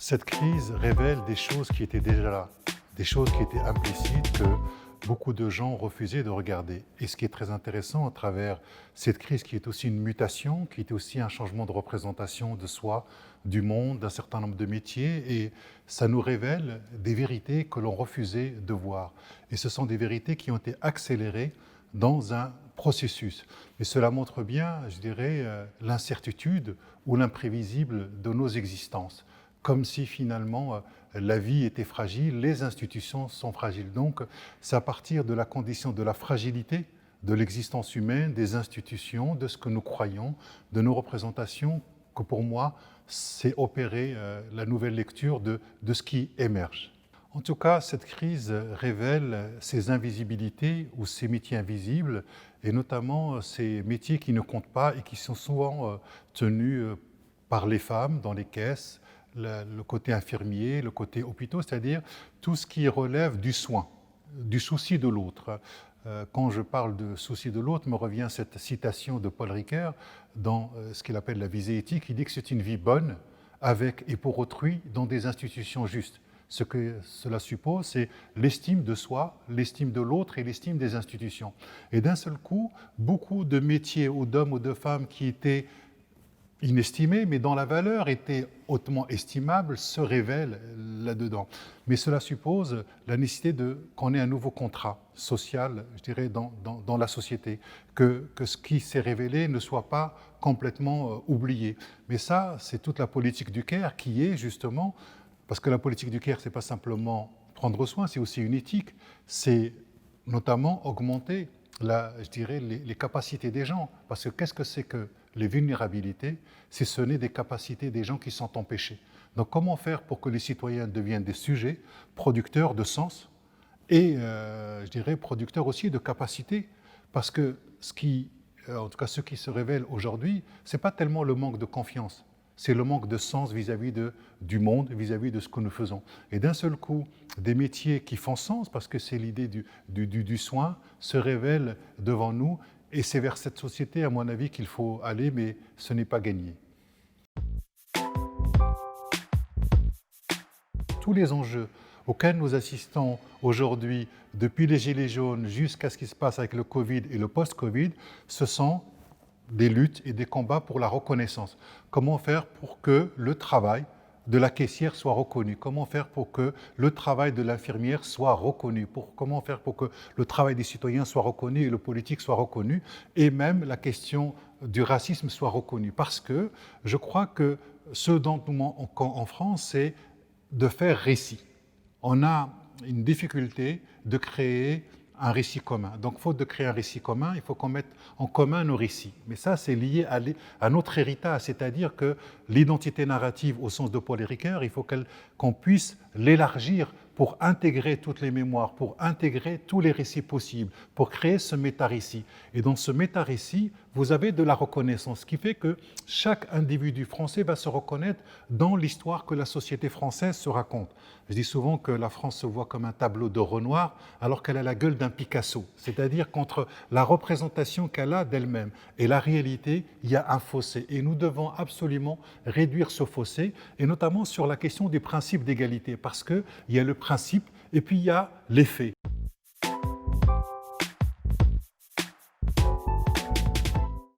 Cette crise révèle des choses qui étaient déjà là, des choses qui étaient implicites que beaucoup de gens refusaient de regarder. Et ce qui est très intéressant à travers cette crise qui est aussi une mutation, qui est aussi un changement de représentation de soi, du monde, d'un certain nombre de métiers, et ça nous révèle des vérités que l'on refusait de voir. Et ce sont des vérités qui ont été accélérées dans un processus. Et cela montre bien, je dirais, l'incertitude ou l'imprévisible de nos existences. Comme si finalement la vie était fragile, les institutions sont fragiles. Donc c'est à partir de la condition de la fragilité de l'existence humaine, des institutions, de ce que nous croyons, de nos représentations, que pour moi, c'est opérer la nouvelle lecture de ce qui émerge. En tout cas, cette crise révèle ces invisibilités ou ces métiers invisibles, et notamment ces métiers qui ne comptent pas et qui sont souvent tenus par les femmes dans les caisses, le côté infirmier, le côté hôpitaux, c'est-à-dire tout ce qui relève du soin, du souci de l'autre. Quand je parle de souci de l'autre, me revient cette citation de Paul Ricoeur dans ce qu'il appelle la visée éthique. Il dit que c'est une vie bonne avec et pour autrui dans des institutions justes. Ce que cela suppose, c'est l'estime de soi, l'estime de l'autre et l'estime des institutions. Et d'un seul coup, beaucoup de métiers ou d'hommes ou de femmes qui étaient inestimés, mais dont la valeur était hautement estimable, se révèlent là-dedans. Mais cela suppose la nécessité qu'on ait un nouveau contrat social, je dirais, dans la société, que ce qui s'est révélé ne soit pas complètement oublié. Mais ça, c'est toute la politique du Caire qui est justement, parce que la politique du Caire, ce n'est pas simplement prendre soin, c'est aussi une éthique, c'est notamment augmenter je dirais, les capacités des gens. Parce que qu'est-ce que c'est que les vulnérabilités? Si ce n'est des capacités des gens qui sont empêchés. Donc comment faire pour que les citoyens deviennent des sujets producteurs de sens et, je dirais, producteurs aussi de capacités? Parce que en tout cas ce qui se révèle aujourd'hui, ce n'est pas tellement le manque de confiance, c'est le manque de sens vis-à-vis du monde, vis-à-vis de ce que nous faisons. Et d'un seul coup, des métiers qui font sens, parce que c'est l'idée du soin, se révèlent devant nous. Et c'est vers cette société, à mon avis, qu'il faut aller, mais ce n'est pas gagné. Tous les enjeux auxquels nous assistons aujourd'hui, depuis les Gilets jaunes jusqu'à ce qui se passe avec le Covid et le post-Covid, ce sont des luttes et des combats pour la reconnaissance. Comment faire pour que le travail de la caissière soit reconnu? Comment faire pour que le travail de l'infirmière soit reconnu? Comment faire pour que le travail des citoyens soit reconnu et le politique soit reconnu? Et même la question du racisme soit reconnue. Parce que je crois que ce dont nous manquons en France, c'est de faire récit. On a une difficulté de créer un récit commun. Donc, faute de créer un récit commun, il faut qu'on mette en commun nos récits. Mais ça, c'est lié à notre héritage, c'est-à-dire que l'identité narrative, au sens de Paul Ricoeur, il faut qu'on puisse l'élargir pour intégrer toutes les mémoires, pour intégrer tous les récits possibles, pour créer ce méta-récit. Et dans ce méta-récit, vous avez de la reconnaissance, ce qui fait que chaque individu français va se reconnaître dans l'histoire que la société française se raconte. Je dis souvent que la France se voit comme un tableau de Renoir, alors qu'elle a la gueule d'un Picasso. C'est-à-dire qu'entre la représentation qu'elle a d'elle-même et la réalité, il y a un fossé. Et nous devons absolument réduire ce fossé, et notamment sur la question du principe d'égalité, parce qu'il y a le principe et puis il y a les faits.